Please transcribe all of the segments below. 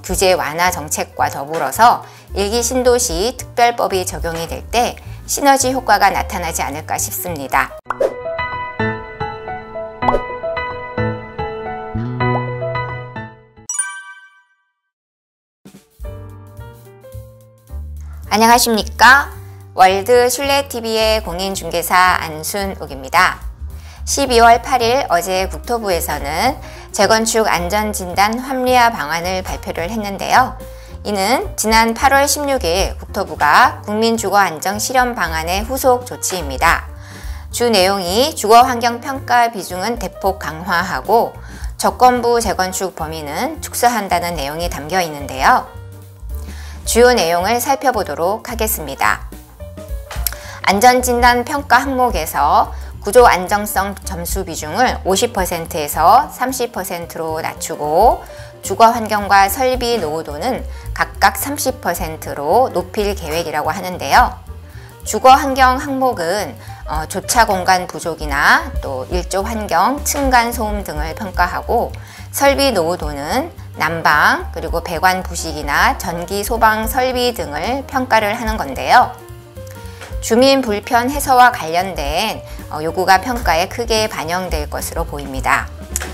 규제 완화 정책과 더불어서 일기 신도시 특별법이 적용이 될 때 시너지 효과가 나타나지 않을까 싶습니다. 안녕하십니까? 월드 순례TV의 공인중개사 안순옥입니다. 12월 8일 어제 국토부에서는 재건축 안전진단 합리화 방안을 발표를 했는데요. 이는 지난 8월 16일 국토부가 국민주거안정 실현 방안의 후속 조치입니다. 주 내용이 주거환경평가 비중은 대폭 강화하고 조건부 재건축 범위는 축소한다는 내용이 담겨 있는데요. 주요 내용을 살펴보도록 하겠습니다. 안전진단 평가 항목에서 구조 안정성 점수 비중을 50%에서 30%로 낮추고 주거 환경과 설비 노후도는 각각 30%로 높일 계획이라고 하는데요. 주거 환경 항목은 조차 공간 부족이나 또 일조 환경, 층간 소음 등을 평가하고 설비 노후도는 난방, 그리고 배관 부식이나 전기 소방 설비 등을 평가를 하는 건데요. 주민 불편 해소와 관련된 요구가 평가에 크게 반영될 것으로 보입니다.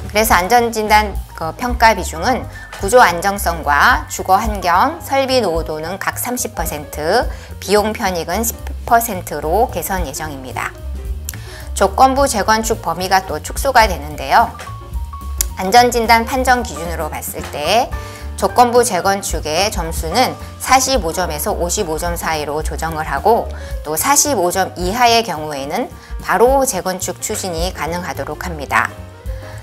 그래서 안전진단 평가 비중은 구조 안정성과 주거 환경, 설비 노후도는 각 30%, 비용 편익은 10%로 개선 예정입니다. 조건부 재건축 범위가 또 축소가 되는데요. 안전진단 판정 기준으로 봤을 때 조건부 재건축의 점수는 45점에서 55점 사이로 조정을 하고 또 45점 이하의 경우에는 바로 재건축 추진이 가능하도록 합니다.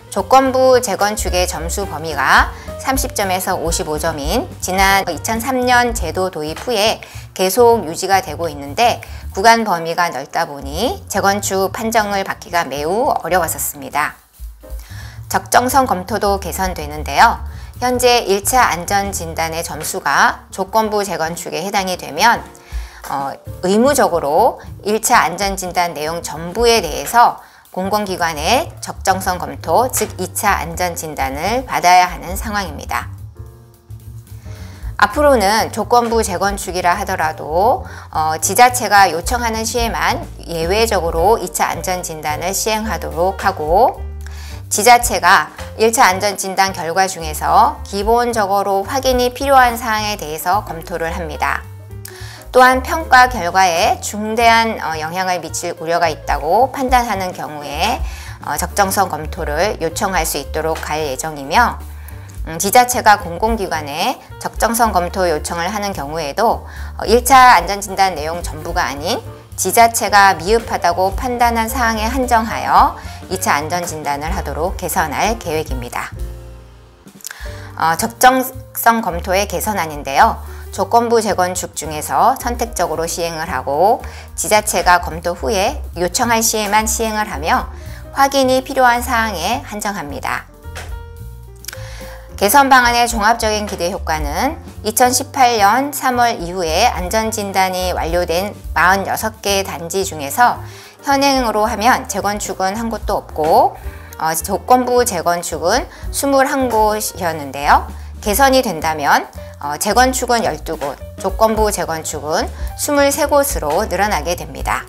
조건부 재건축의 점수 범위가 30점에서 55점인 지난 2003년 제도 도입 후에 계속 유지가 되고 있는데 구간 범위가 넓다 보니 재건축 판정을 받기가 매우 어려웠었습니다. 적정성 검토도 개선되는데요. 현재 1차 안전진단의 점수가 조건부 재건축에 해당이 되면 의무적으로 1차 안전진단 내용 전부에 대해서 공공기관의 적정성 검토, 즉 2차 안전진단을 받아야 하는 상황입니다. 앞으로는 조건부 재건축이라 하더라도 지자체가 요청하는 시에만 예외적으로 2차 안전진단을 시행하도록 하고 지자체가 1차 안전진단 결과 중에서 기본적으로 확인이 필요한 사항에 대해서 검토를 합니다. 또한 평가 결과에 중대한 영향을 미칠 우려가 있다고 판단하는 경우에 적정성 검토를 요청할 수 있도록 할 예정이며 지자체가 공공기관에 적정성 검토 요청을 하는 경우에도 1차 안전진단 내용 전부가 아닌 지자체가 미흡하다고 판단한 사항에 한정하여 2차 안전진단을 하도록 개선할 계획입니다. 적정성 검토의 개선안인데요. 조건부 재건축 중에서 선택적으로 시행을 하고 지자체가 검토 후에 요청할 시에만 시행을 하며 확인이 필요한 사항에 한정합니다. 개선 방안의 종합적인 기대 효과는 2018년 3월 이후에 안전진단이 완료된 46개 단지 중에서 현행으로 하면 재건축은 한 곳도 없고 조건부 재건축은 21곳이었는데요. 개선이 된다면 재건축은 12곳, 조건부 재건축은 23곳으로 늘어나게 됩니다.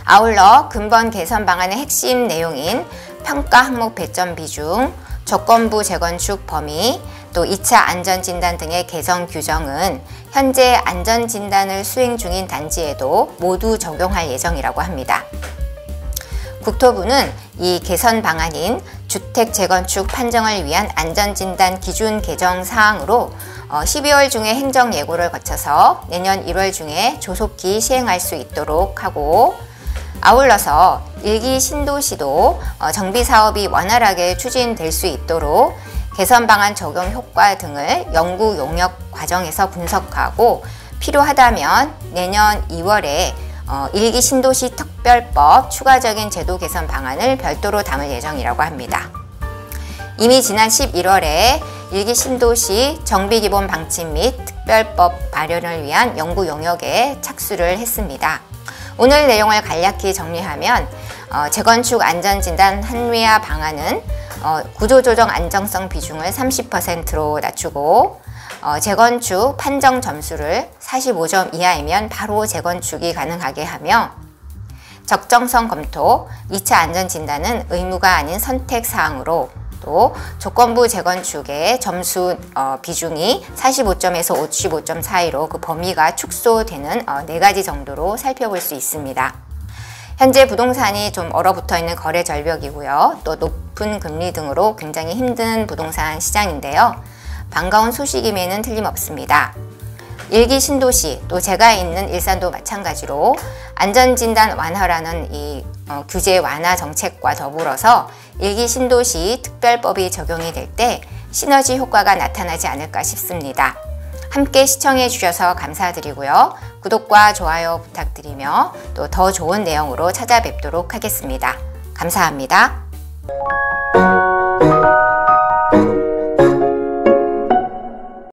아울러 근본 개선 방안의 핵심 내용인 평가 항목 배점 비중, 조건부 재건축 범위, 또 2차 안전진단 등의 개선 규정은 현재 안전진단을 수행 중인 단지에도 모두 적용할 예정이라고 합니다. 국토부는 이 개선 방안인 주택 재건축 판정을 위한 안전진단 기준 개정 사항으로 12월 중에 행정예고를 거쳐서 내년 1월 중에 조속히 시행할 수 있도록 하고 아울러서 일기 신도시도 정비사업이 원활하게 추진될 수 있도록 개선 방안 적용 효과 등을 연구 용역 과정에서 분석하고 필요하다면 내년 2월에 일기 신도시 특별법 추가적인 제도 개선 방안을 별도로 담을 예정이라고 합니다. 이미 지난 11월에 일기 신도시 정비기본 방침 및 특별법 발효를 위한 연구 용역에 착수를 했습니다. 오늘 내용을 간략히 정리하면 재건축 안전진단 합리화 방안은 구조조정 안정성 비중을 30%로 낮추고 재건축 판정 점수를 45점 이하이면 바로 재건축이 가능하게 하며 적정성 검토, 2차 안전진단은 의무가 아닌 선택사항으로 또 조건부 재건축의 점수 비중이 45점에서 55점 사이로 그 범위가 축소되는 4가지 정도로 살펴볼 수 있습니다. 현재 부동산이 좀 얼어붙어 있는 거래 절벽이고요. 또 높은 금리 등으로 굉장히 힘든 부동산 시장인데요. 반가운 소식임에는 틀림없습니다. 일기 신도시, 또 제가 있는 일산도 마찬가지로 안전진단 완화라는 이 규제 완화 정책과 더불어서 일기 신도시 특별법이 적용이 될 때 시너지 효과가 나타나지 않을까 싶습니다. 함께 시청해 주셔서 감사드리고요. 구독과 좋아요 부탁드리며 또 더 좋은 내용으로 찾아뵙도록 하겠습니다. 감사합니다.